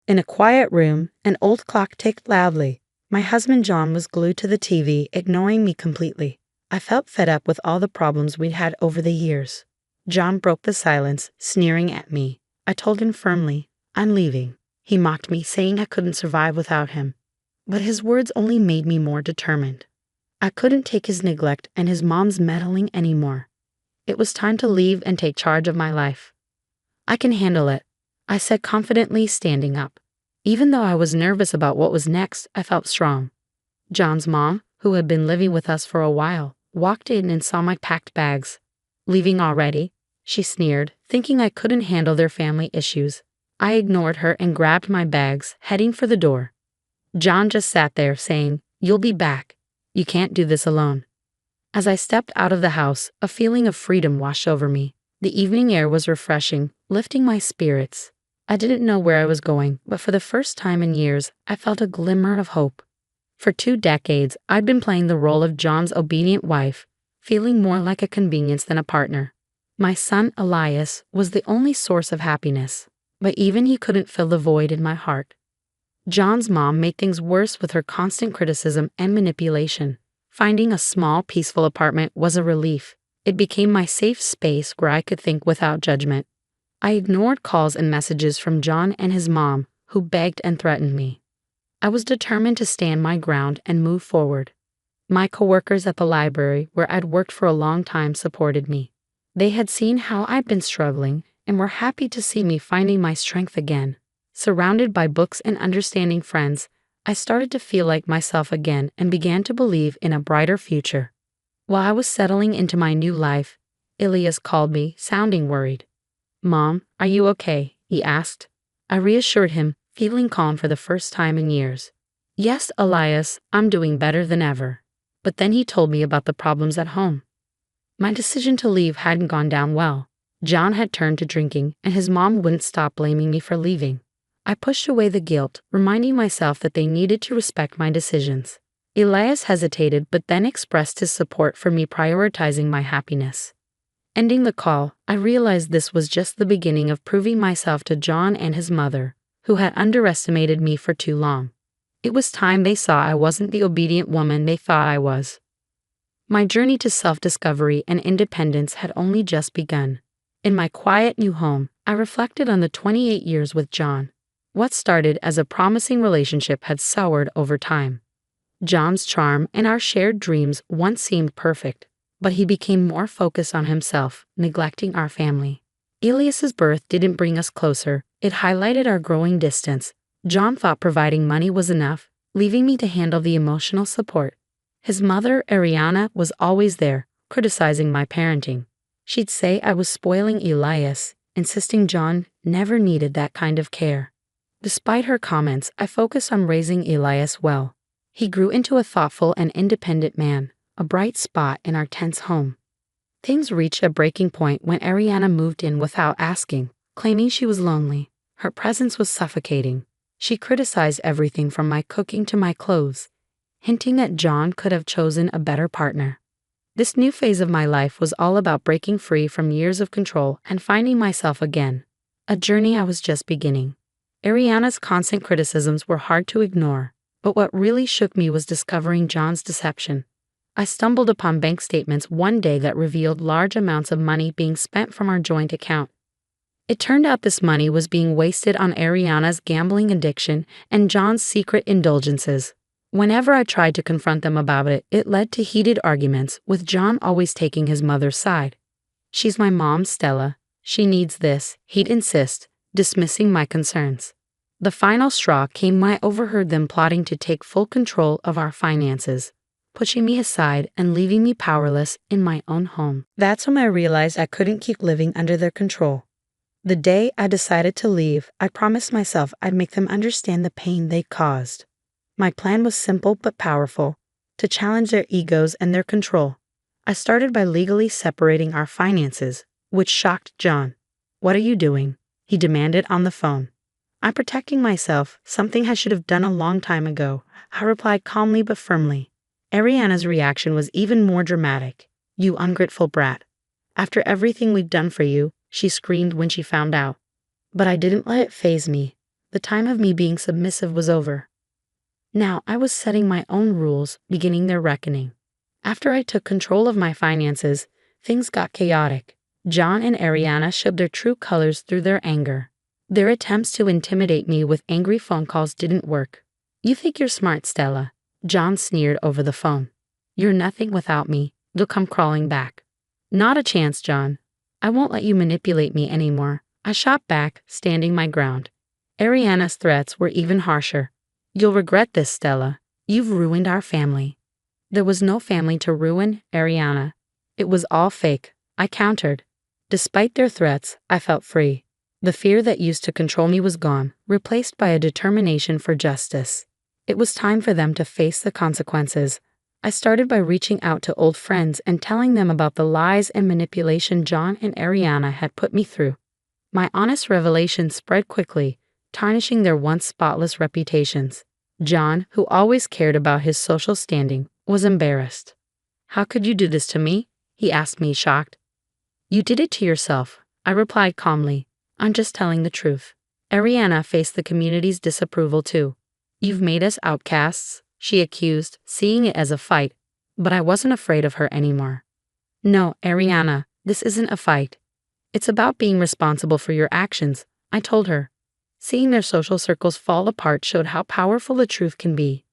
In a quiet room, an old clock ticked loudly. My husband John was glued to the TV, ignoring me completely. I felt fed up with all the problems we'd had over the years. John broke the silence, sneering at me. I told him firmly, "I'm leaving." He mocked me, saying I couldn't survive without him. But his words only made me more determined. I couldn't take his neglect and his mom's meddling anymore. It was time to leave and take charge of my life. "I can handle it," I said confidently, standing up. Even though I was nervous about what was next, I felt strong. John's mom, who had been living with us for a while, walked in and saw my packed bags. "Leaving already?" she sneered, thinking I couldn't handle their family issues. I ignored her and grabbed my bags, heading for the door. John just sat there, saying, "You'll be back. You can't do this alone." As I stepped out of the house, a feeling of freedom washed over me. The evening air was refreshing, lifting my spirits. I didn't know where I was going, but for the first time in years, I felt a glimmer of hope. For 2 decades, I'd been playing the role of John's obedient wife, feeling more like a convenience than a partner. My son, Elias, was the only source of happiness, but even he couldn't fill the void in my heart. John's mom made things worse with her constant criticism and manipulation. Finding a small, peaceful apartment was a relief. It became my safe space where I could think without judgment. I ignored calls and messages from John and his mom, who begged and threatened me. I was determined to stand my ground and move forward. My coworkers at the library, where I'd worked for a long time, supported me. They had seen how I'd been struggling and were happy to see me finding my strength again. Surrounded by books and understanding friends, I started to feel like myself again and began to believe in a brighter future. While I was settling into my new life, Elias called me, sounding worried. "Mom, are you okay?" he asked. I reassured him, feeling calm for the first time in years. "Yes, Elias, I'm doing better than ever." But then he told me about the problems at home. My decision to leave hadn't gone down well. John had turned to drinking, and his mom wouldn't stop blaming me for leaving. I pushed away the guilt, reminding myself that they needed to respect my decisions. Elias hesitated but then expressed his support for me prioritizing my happiness. Ending the call, I realized this was just the beginning of proving myself to John and his mother, who had underestimated me for too long. It was time they saw I wasn't the obedient woman they thought I was. My journey to self-discovery and independence had only just begun. In my quiet new home, I reflected on the 28 years with John. What started as a promising relationship had soured over time. John's charm and our shared dreams once seemed perfect, but he became more focused on himself, neglecting our family. Elias's birth didn't bring us closer, it highlighted our growing distance. John thought providing money was enough, leaving me to handle the emotional support. His mother, Ariana, was always there, criticizing my parenting. She'd say I was spoiling Elias, insisting John never needed that kind of care. Despite her comments, I focused on raising Elias well. He grew into a thoughtful and independent man, a bright spot in our tense home. Things reached a breaking point when Ariana moved in without asking, claiming she was lonely. Her presence was suffocating. She criticized everything from my cooking to my clothes, hinting that John could have chosen a better partner. This new phase of my life was all about breaking free from years of control and finding myself again, a journey I was just beginning. Ariana's constant criticisms were hard to ignore, but what really shook me was discovering John's deception. I stumbled upon bank statements one day that revealed large amounts of money being spent from our joint account. It turned out this money was being wasted on Ariana's gambling addiction and John's secret indulgences. Whenever I tried to confront them about it, it led to heated arguments, with John always taking his mother's side. "She's my mom, Stella. She needs this," he'd insist, dismissing my concerns. The final straw came when I overheard them plotting to take full control of our finances, pushing me aside and leaving me powerless in my own home. That's when I realized I couldn't keep living under their control. The day I decided to leave, I promised myself I'd make them understand the pain they caused. My plan was simple but powerful, to challenge their egos and their control. I started by legally separating our finances, which shocked John. "What are you doing?" he demanded on the phone. "I'm protecting myself, something I should have done a long time ago," I replied calmly but firmly. Ariana's reaction was even more dramatic. "You ungrateful brat. After everything we've done for you," she screamed when she found out. But I didn't let it faze me. The time of me being submissive was over. Now I was setting my own rules, beginning their reckoning. After I took control of my finances, things got chaotic. John and Ariana showed their true colors through their anger. Their attempts to intimidate me with angry phone calls didn't work. "You think you're smart, Stella," John sneered over the phone. "You're nothing without me. You'll come crawling back." "Not a chance, John. I won't let you manipulate me anymore," I shot back, standing my ground. Ariana's threats were even harsher. "You'll regret this, Stella. You've ruined our family." "There was no family to ruin, Ariana. It was all fake," I countered. Despite their threats, I felt free. The fear that used to control me was gone, replaced by a determination for justice. It was time for them to face the consequences. I started by reaching out to old friends and telling them about the lies and manipulation John and Ariana had put me through. My honest revelation spread quickly, tarnishing their once spotless reputations. John, who always cared about his social standing, was embarrassed. "How could you do this to me?" he asked me, shocked. "You did it to yourself," I replied calmly. "I'm just telling the truth." Ariana faced the community's disapproval too. "You've made us outcasts," she accused, seeing it as a fight. But I wasn't afraid of her anymore. "No, Ariana, this isn't a fight. It's about being responsible for your actions," I told her. Seeing their social circles fall apart showed how powerful the truth can be.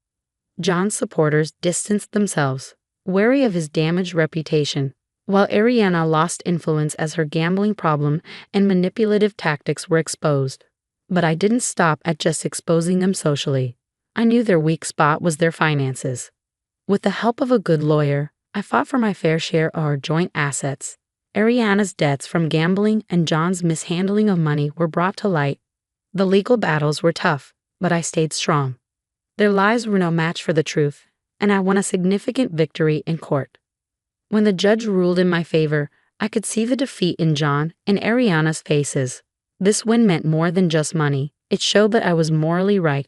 John's supporters distanced themselves, wary of his damaged reputation, while Ariana lost influence as her gambling problem and manipulative tactics were exposed. But I didn't stop at just exposing them socially. I knew their weak spot was their finances. With the help of a good lawyer, I fought for my fair share of our joint assets. Ariana's debts from gambling and John's mishandling of money were brought to light. The legal battles were tough, but I stayed strong. Their lies were no match for the truth, and I won a significant victory in court. When the judge ruled in my favor, I could see the defeat in John and Ariana's faces. This win meant more than just money. It showed that I was morally right.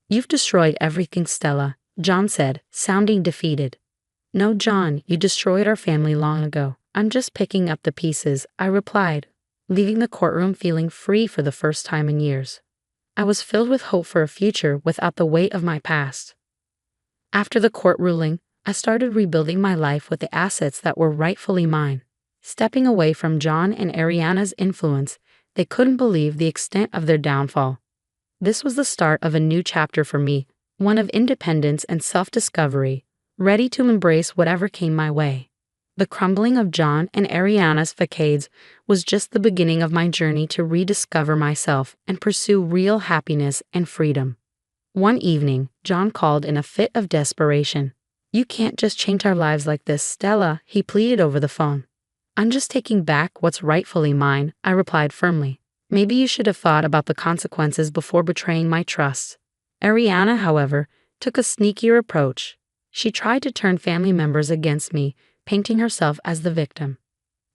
"You've destroyed everything, Stella," John said, sounding defeated. "No, John, you destroyed our family long ago. I'm just picking up the pieces," I replied, leaving the courtroom feeling free for the first time in years. I was filled with hope for a future without the weight of my past. After the court ruling, I started rebuilding my life with the assets that were rightfully mine. Stepping away from John and Ariana's influence, they couldn't believe the extent of their downfall. This was the start of a new chapter for me, one of independence and self-discovery, ready to embrace whatever came my way. The crumbling of John and Ariana's facades was just the beginning of my journey to rediscover myself and pursue real happiness and freedom. One evening, John called in a fit of desperation. "You can't just change our lives like this, Stella," he pleaded over the phone. "I'm just taking back what's rightfully mine," I replied firmly. "Maybe you should have thought about the consequences before betraying my trust." Ariana, however, took a sneakier approach. She tried to turn family members against me, painting herself as the victim.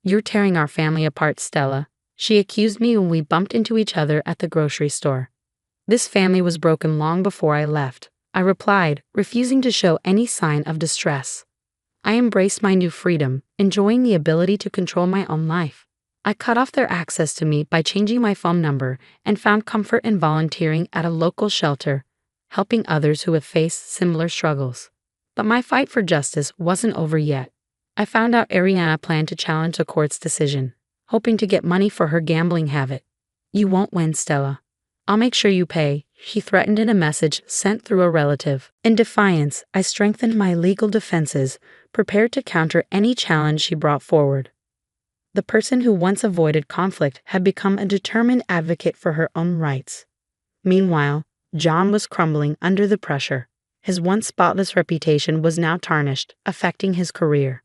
"You're tearing our family apart, Stella," she accused me when we bumped into each other at the grocery store. "This family was broken long before I left," I replied, refusing to show any sign of distress. I embraced my new freedom, enjoying the ability to control my own life. I cut off their access to me by changing my phone number and found comfort in volunteering at a local shelter, helping others who have faced similar struggles. But my fight for justice wasn't over yet. I found out Ariana planned to challenge the court's decision, hoping to get money for her gambling habit. "You won't win, Stella. I'll make sure you pay," she threatened in a message sent through a relative. In defiance, I strengthened my legal defenses, prepared to counter any challenge she brought forward. The person who once avoided conflict had become a determined advocate for her own rights. Meanwhile, John was crumbling under the pressure. His once spotless reputation was now tarnished, affecting his career.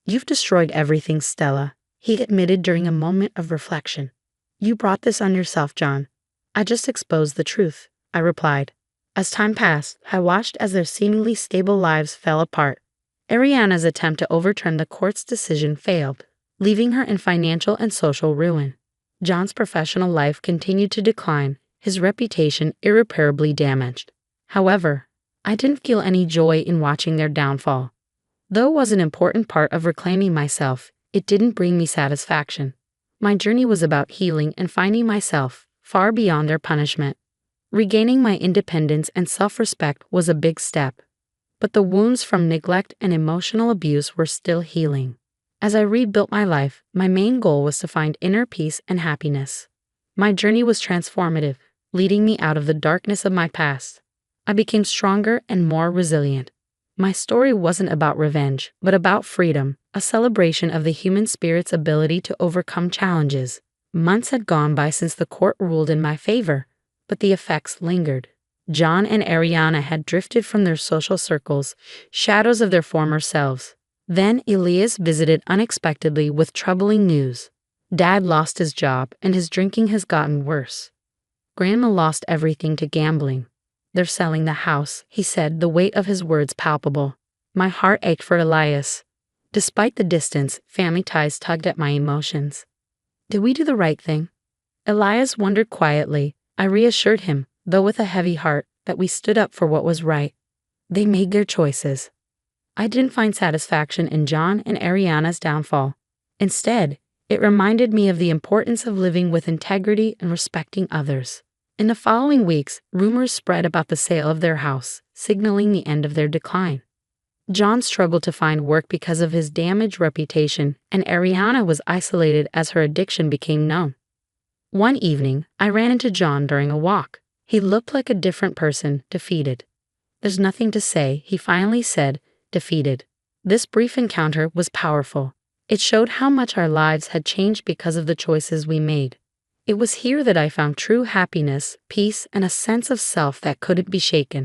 "You've destroyed everything, Stella," he admitted during a moment of reflection. "You brought this on yourself, John." "I just exposed the truth," I replied. As time passed, I watched as their seemingly stable lives fell apart. Ariana's attempt to overturn the court's decision failed, leaving her in financial and social ruin. John's professional life continued to decline, his reputation irreparably damaged. However, I didn't feel any joy in watching their downfall. Though it was an important part of reclaiming myself, it didn't bring me satisfaction. My journey was about healing and finding myself, far beyond their punishment. Regaining my independence and self-respect was a big step, but the wounds from neglect and emotional abuse were still healing. As I rebuilt my life, my main goal was to find inner peace and happiness. My journey was transformative, leading me out of the darkness of my past. I became stronger and more resilient. My story wasn't about revenge, but about freedom, a celebration of the human spirit's ability to overcome challenges. Months had gone by since the court ruled in my favor, but the effects lingered. John and Ariana had drifted from their social circles, shadows of their former selves. Then Elias visited unexpectedly with troubling news. Dad lost his job and his drinking has gotten worse. Grandma lost everything to gambling. They're selling the house, he said, the weight of his words palpable. My heart ached for Elias. Despite the distance, family ties tugged at my emotions. Did we do the right thing? Elias wondered quietly. I reassured him, though with a heavy heart, that we stood up for what was right. They made their choices. I didn't find satisfaction in John and Ariana's downfall. Instead, it reminded me of the importance of living with integrity and respecting others. In the following weeks, rumors spread about the sale of their house, signaling the end of their decline. John struggled to find work because of his damaged reputation, and Ariana was isolated as her addiction became known. One evening, I ran into John during a walk. He looked like a different person, defeated. There's nothing to say, he finally said, defeated. This brief encounter was powerful. It showed how much our lives had changed because of the choices we made. It was here that I found true happiness, peace, and a sense of self that couldn't be shaken.